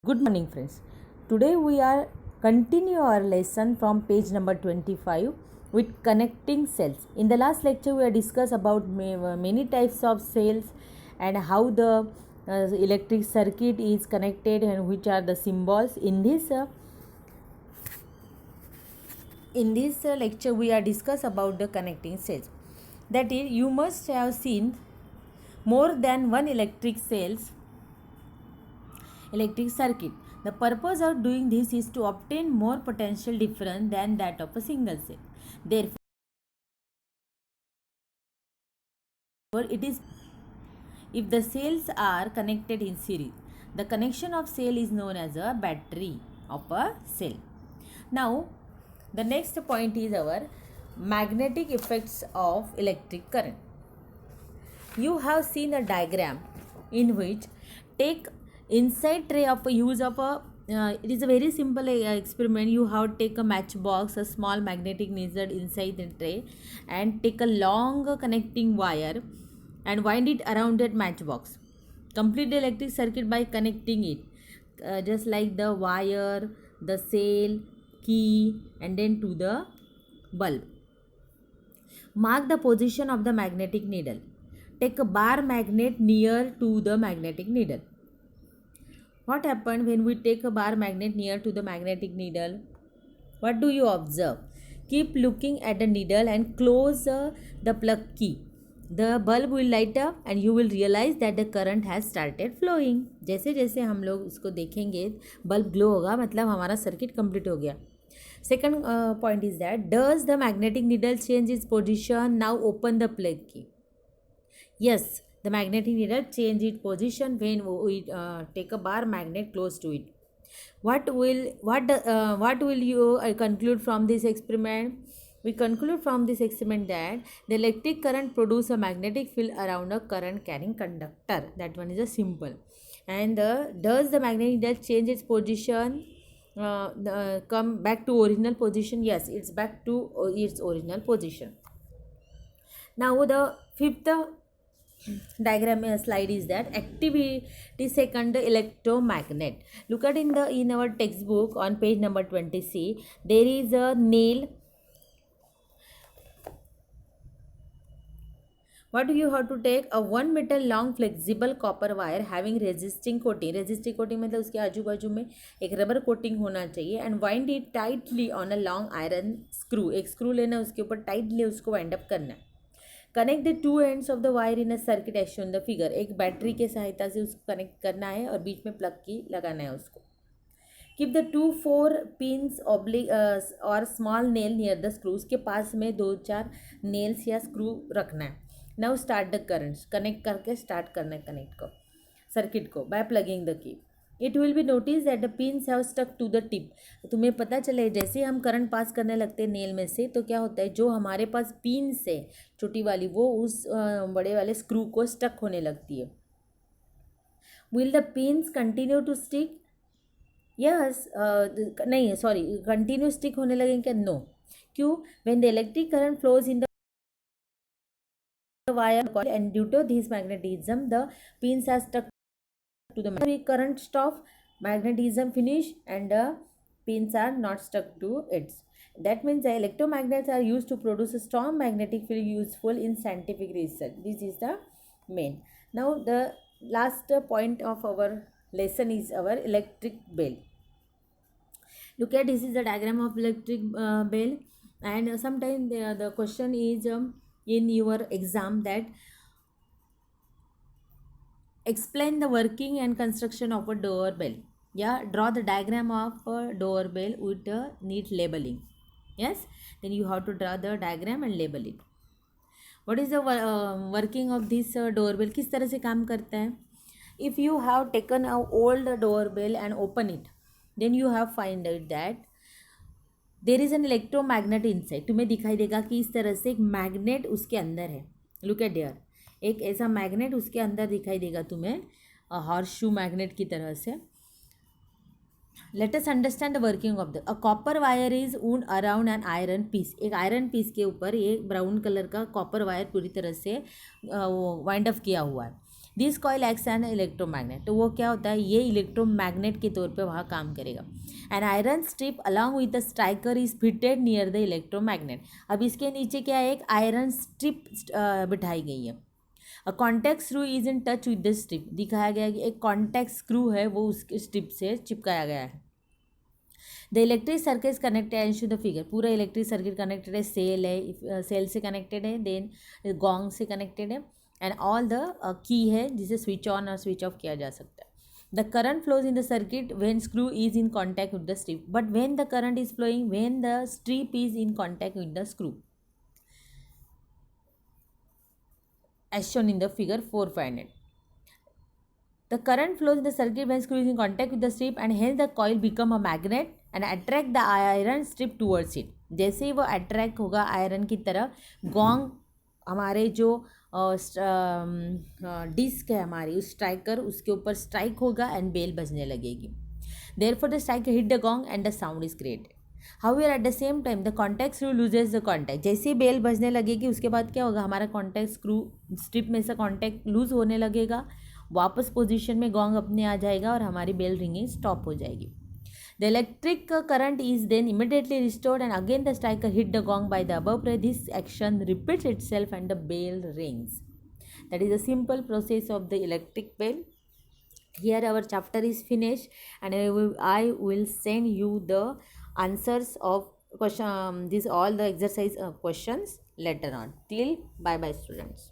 Good morning, friends. Today we are continue our lesson from page number 25 with connecting cells. In the last lecture, we have discussed about many types of cells and how the electric circuit is connected and which are the symbols. In this lecture, we are discuss about the connecting cells. That is, you must have seen more than one electric circuit. The purpose of doing this is to obtain more potential difference than that of a single cell. Therefore, it is if the cells are connected in series. The connection of cell is known as a battery of a cell. Now, the next point is our magnetic effects of electric current. You have seen a diagram in which take inside tray of a use of a it is a very simple experiment. You have take a matchbox, a small magnetic needle inside the tray, and take a long connecting wire and wind it around that matchbox. Complete the electric circuit by connecting it, just like the wire, the cell, key, and then to the bulb. Mark the position of the magnetic needle. Take a bar magnet near to the magnetic needle. What happened when we take a bar magnet near to the magnetic needle? What do you observe? Keep looking at the needle and close the plug key. The bulb will light up and you will realize that the current has started flowing. जैसे जैसे हम लोग उसको देखेंगे bulb glow होगा, मतलब हमारा circuit complete हो गया. Second point is that does the magnetic needle change its position? Now open the plug key. Yes, the magnetic needle change its position when we take a bar magnet close to it. What will you conclude from this experiment? We conclude from this experiment that the electric current produce a magnetic field around a current carrying conductor. That one is a simple. And does the magnetic needle change its position? Come back to original position? Yes, it's back to its original position. Now the fifth diagram slide is that activity second electromagnet. Look at in our textbook on page number 20c, there is a nail. What do you have to take? A 1 meter long flexible copper wire having resisting coating. Resisting coating मतलब उसके आजू बाजू में एक rubber coating होना चाहिए. And wind it tightly on a long iron screw. एक screw लेना, उसके ऊपर टाइटली उसको वाइंड अप करना है. Connect the two ends of the wire in a circuit as shown the figure. एक बैटरी के सहायता से उसको कनेक्ट करना है और बीच में प्लग की लगाना है उसको. कीप द 2-4 पिंस ऑब्लिक और small nail near the screws. के पास में 2-4 नेल्स या स्क्रू रखना है. Now start the current. Connect करके स्टार्ट करना है कनेक्ट को सर्किट को by plugging the key. It will be notice that the pins have stuck to the tip. तुम्हें पता चले जैसे हम करंट पास करने लगते हैं नेल में से, तो क्या होता है जो हमारे पास पिन्स है छोटी वाली वो उस बड़े वाले स्क्रू को स्टक होने लगती है. Will the pins continue to stick? Yes, नहीं सॉरी, कंटिन्यू स्टिक होने लगेंगे क्या? नो. क्यों? When the electric current flows in the wire and due to this magnetism the pins are stuck to the current stop, magnetism finish and the pins are not stuck to it. That means the electromagnets are used to produce a strong magnetic field useful in scientific research. This is the main. Now the last point of our lesson is our electric bell. Look at this is the diagram of electric bell, and sometimes the question is in your exam that explain the working and construction of a doorbell. Yeah, draw the diagram of a doorbell with a neat labeling. Yes, then you have to draw the diagram and label it. What is the working of this doorbell? किस तरह से काम करता है? If you have taken a old doorbell and open it, then you have find out that there is an electromagnet inside. तुम्हें दिखाई देगा कि इस तरह से एक मैग्नेट उसके अंदर है. लुक एट देयर, एक ऐसा मैग्नेट उसके अंदर दिखाई देगा तुम्हें, हॉर्स शू मैग्नेट की तरह से. Let us understand the working of the. A copper wire is wound around an iron piece. एक आयरन पीस के ऊपर ये ब्राउन कलर का कॉपर वायर पूरी तरह से वाइंड अप किया हुआ है. This coil acts an electromagnet, तो वो क्या होता है, ये इलेक्ट्रोमैग्नेट के तौर पे वहाँ काम करेगा. An iron strip along with the striker is fitted near the electromagnet. अब इसके नीचे क्या है, एक आयरन स्ट्रिप बिठाई गई है. A contact screw is in touch with the strip, दिखाया गया है कि एक कॉन्टैक्ट स्क्रू है वो उस स्ट्रिप से चिपकाया गया है. The electric circuit is connected and to the figure, पूरा इलेक्ट्रिक सर्किट कनेक्टेड है, सेल है, सेल से कनेक्टेड है, देन गोंग से कनेक्टेड है, एंड ऑल द की है जिसे स्विच ऑन और स्विच ऑफ किया जा सकता है. The current flows in the circuit when screw is in contact with the strip, but when the current is flowing when the strip is in contact with the screw, as shown in the figure 4.5. The current flows in the circuit when screw is in contact with the strip and hence the coil become a magnet and attract the iron strip towards it. जैसे ही वो attract होगा iron की तरफ, gong हमारे जो disc है हमारी उस स्ट्राइकर उसके ऊपर स्ट्राइक होगा एंड बेल बजने लगेगी. Therefore the striker hit the gong and the sound is created. However at the same time the contact screw loses the contact. जैसे ही बेल बजने लगेगी उसके बाद क्या होगा, हमारा कॉन्टैक्ट स्क्रू स्ट्रिप में से कॉन्टैक्ट लूज होने लगेगा, वापस पोजीशन में गोंग अपने आ जाएगा और हमारी बेल रिंगिंग स्टॉप हो जाएगी. The electric current is then immediately restored and again the striker hit the gong by the above pressure. This action repeats itself and the bell rings. That is a simple process of the electric bell. Here our chapter is finished and I will send you the answers of question, this all the exercise questions later on. Till bye bye students.